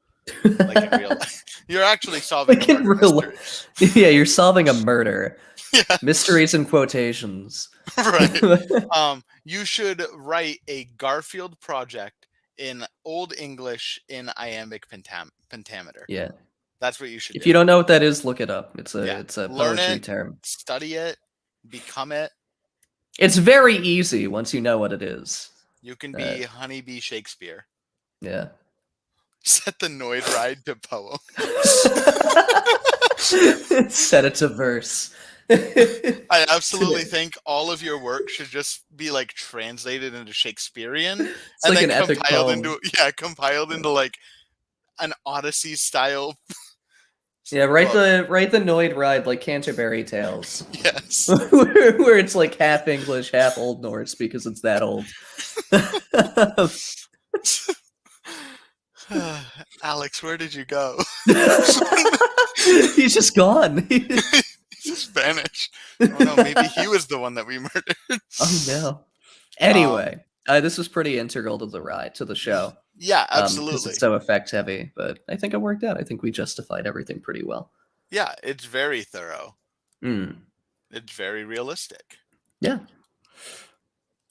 Like in real life. You're actually solving Like a in murder real mystery. Yeah, you're solving a murder. Yeah, Mysteries in quotations. right. You should write a Garfield project in Old English in iambic pentameter. Yeah. That's what you should If do. you don't know what that is, look it up. It's Yeah. a Learn poetry it, term. study it, become it. It's very easy once you know what it is. You can be Honeybee Shakespeare. Yeah. Set the Noid ride to poem. Set it to verse. I absolutely think all of your work should just be like translated into Shakespearean It's and like then an epic poem. compiled into like an Odyssey style. Yeah, write book. the Noid ride like Canterbury Tales. Yes. Where it's like half English, half Old Norse because it's that old. Alex, where did you go? He's just gone. He's just vanished. Oh no, maybe he was the one that we murdered. Oh no. Anyway, this was pretty integral to the ride, to the show. Yeah, Because absolutely. it's so effect heavy, but I think it worked out. I think we justified everything pretty well. Yeah, it's very thorough. Mm. It's very realistic. Yeah.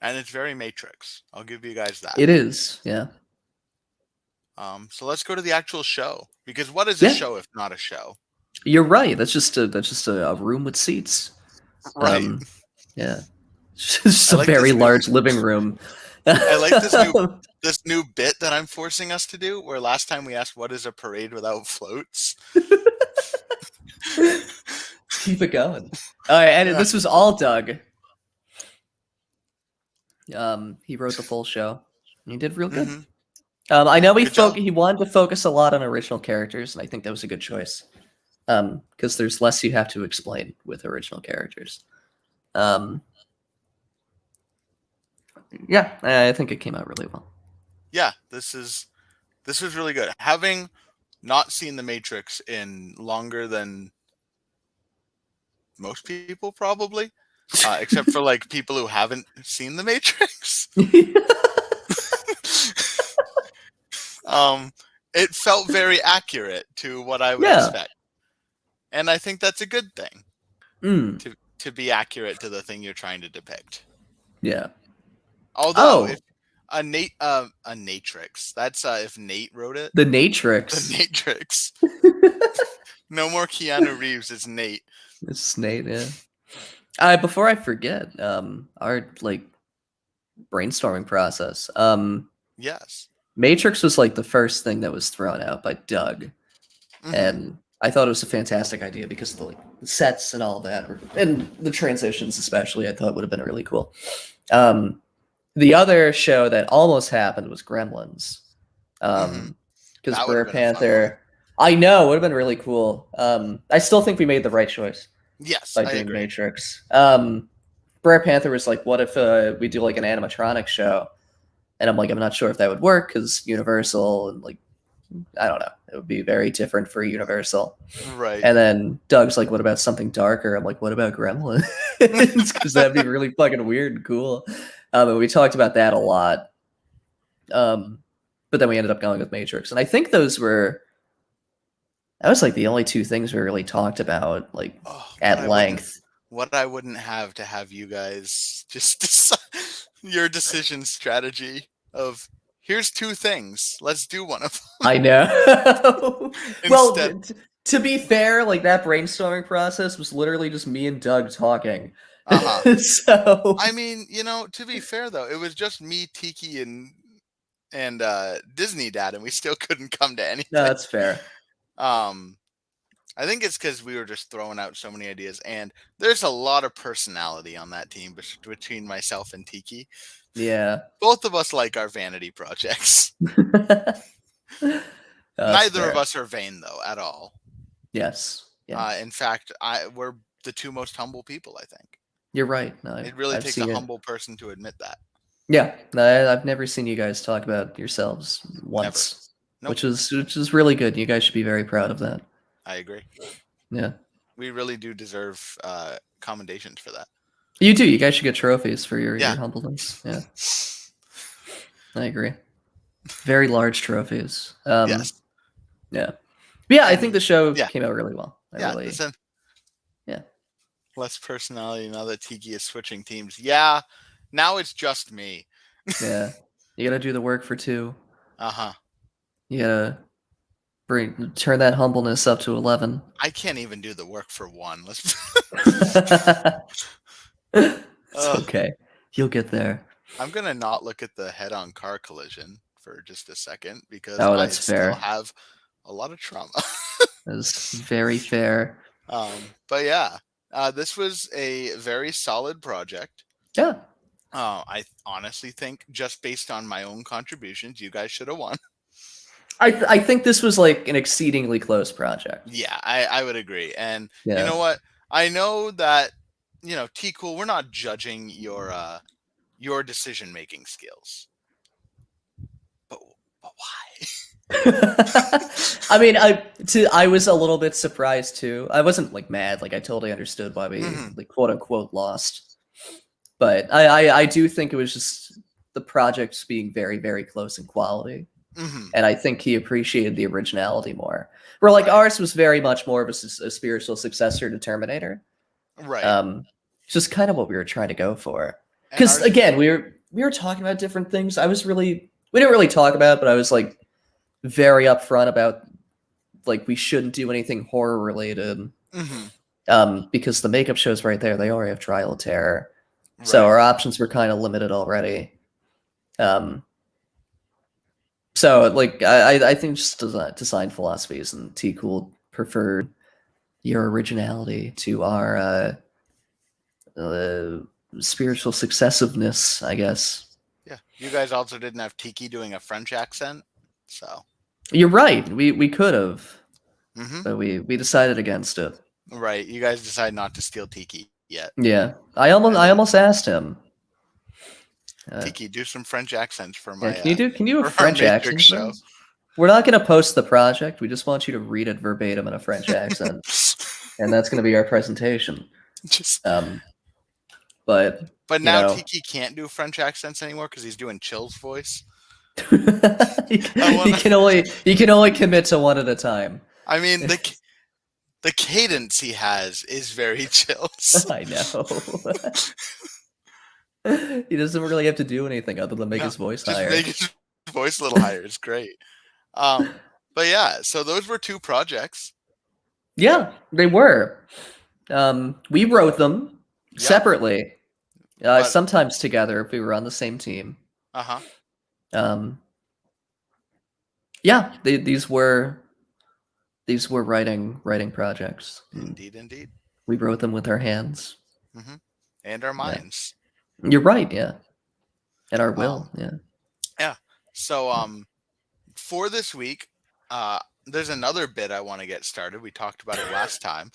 And it's very Matrix. I'll give you guys that. It is, yeah. So let's go to the actual show, because what is a show if not a show? You're right. That's just a room with seats. Right. Yeah. It's just a very large living room. I like this new bit that I'm forcing us to do, where last time we asked what is a parade without floats. Keep it going. All right, and this was all Doug. He wrote the full show. And he did real good. Mm-hmm. I know he wanted to focus a lot on original characters, and I think that was a good choice. Because there's less you have to explain with original characters. Yeah, I think it came out really well. Yeah, this was really good. Having not seen The Matrix in longer than most people, probably, except for like people who haven't seen The Matrix. It felt very accurate to what I would expect, and I think that's a good thing. To be accurate to the thing you're trying to depict. Yeah. Although if a Natrix, that's if Nate wrote it. The Natrix. The Natrix. No more Keanu Reeves. It's Nate. It's Nate. Yeah. Before I forget, our like brainstorming process. Yes. Matrix was like the first thing that was thrown out by Doug, and I thought it was a fantastic idea because of the sets and all that, and the transitions especially. I thought would have been really cool. The other show that almost happened was Gremlins, because Brer Panther. I know would have been really cool. I still think we made the right choice. Yes, by doing Matrix. Brer Panther was like, "What if we do like an animatronic show?" And I'm like, I'm not sure if that would work because Universal and like, I don't know, it would be very different for Universal. Right. And then Doug's like, what about something darker? I'm like, what about Gremlins? Because that'd be really fucking weird and cool. And we talked about that a lot. But then we ended up going with Matrix. And I think that was like the only two things we really talked about, like at length. What I wouldn't have to have you guys just decide your decision strategy of here's two things. Let's do one of them. I know. Well, to be fair, like that brainstorming process was literally just me and Doug talking. So I mean, to be fair though, it was just me, Tiki, and Disney Dad, and we still couldn't come to anything. No, that's fair. I think it's because we were just throwing out so many ideas, and there's a lot of personality on that team between myself and Tiki. Yeah. Both of us like our vanity projects. Neither of us are vain, though, at all. Yes. In fact, we're the two most humble people, I think. You're right. No, it really takes a humble person to admit that. Yeah, I've never seen you guys talk about yourselves once, Nope. which is really good. You guys should be very proud of that. I agree. Yeah, We really do deserve commendations for that. you do. You guys should get trophies for your Yeah. humbleness. Yeah, I agree. Very large trophies. Yes. Yeah. But yeah, I And think the show yeah. came out really well. Listen. Yeah. Less personality now that Tiki is switching teams. Yeah. Now it's just me. Yeah. You gotta do the work for two. Uh-huh. You gotta turn that humbleness up to 11. I can't even do the work for one. Let's It's okay. You'll get there. I'm gonna not look at the head-on car collision for just a second because Oh, I that's still fair. have a lot of trauma. That's very fair. But yeah, this was a very solid project. Yeah. I honestly think just based on my own contributions, you guys should have won. I think this was like an exceedingly close project. Yeah, I would agree. And Yeah. you know what? I know that, T Cool, we're not judging your decision making skills. But why? I mean, I was a little bit surprised too. I wasn't like mad, like I totally understood why we like quote unquote lost. But I do think it was just the projects being very, very close in quality. And I think he appreciated the originality more. Where like ours was very much more of a spiritual successor to Terminator. Right. Just kind of what we were trying to go for. Because again, we were talking about different things. We didn't really talk about it, but I was like very upfront about like we shouldn't do anything horror related. Because the makeup shows right there, they already have Trial of Terror. Right. So our options were kind of limited already. So like I think just design philosophies and T Cool preferred your originality to our spiritual successiveness, I guess. Yeah. You guys also didn't have Tiki doing a French accent, so you're right. We could have, but we decided against it. Right. You guys decided not to steal Tiki yet. Yeah. I almost asked him. Tiki, do some French accents for my. Yeah, can you do a French accent show? We're not going to post the project. We just want you to read it verbatim in a French accent, and that's going to be our presentation. But now Tiki can't do French accents anymore because he's doing Chill's voice. he can only commit to one at a time. I mean the cadence he has is very Chill's. I know. He doesn't really have to do anything other than make his voice higher. Make his voice a little higher. It's great. But yeah, so those were two projects. Yeah, they were. We wrote them separately. Sometimes together if we were on the same team. Yeah, these were writing projects. Indeed. We wrote them with our hands. And our minds. You're right, yeah. And our will, yeah. Yeah. So for this week, there's another bit I want to get started. We talked about it last time.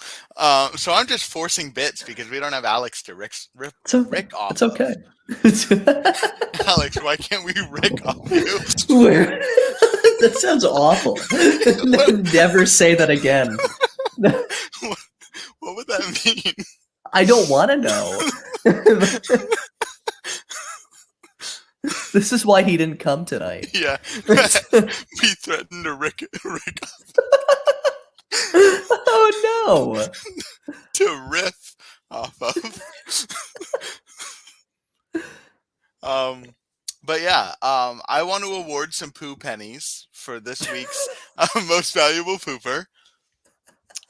So I'm just forcing bits because we don't have Alex to Rick off. It's okay. Alex, why can't we Rick off you? That sounds awful. Never say that again. What would that mean? I don't want to know. This is why he didn't come tonight. Yeah. We threatened to Rick Oh no. To riff off of. But yeah, I want to award some Pooh pennies for this week's most valuable pooper.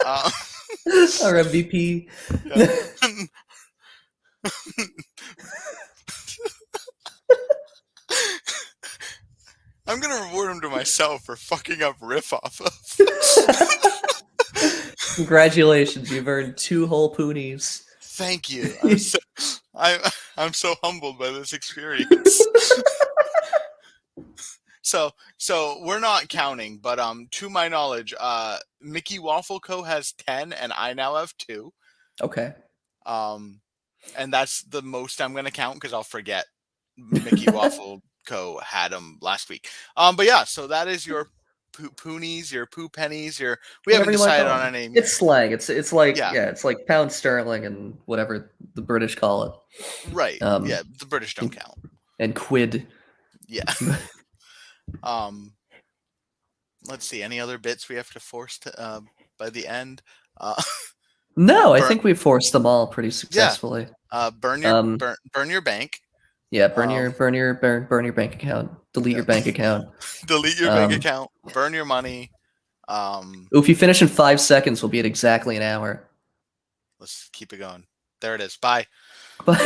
Our MVP. I'm gonna reward him to myself for fucking up riff off of. Congratulations, you've earned 2 whole poonies. Thank you. I'm so humbled by this experience. So we're not counting, but to my knowledge, Mickey Waffle Co. has 10, and I now have 2. Okay. And that's the most I'm gonna count because I'll forget Mickey Waffle Co. had them last week. But yeah, so that is your poonies, your poo pennies, your. We Whatever haven't you like decided call on it. a name. It's slang. It's like Yeah. it's like pound sterling and whatever the British call it. Right. Yeah, the British don't count. And quid. Yeah. Let's see. Any other bits we have to force to by the end? No, I think we forced them all pretty successfully. Burn your bank. Yeah, burn your bank account. Delete your bank account. Delete your bank account. Burn your money. If you finish in 5 seconds, we'll be at exactly an hour. Let's keep it going. There it is. Bye. But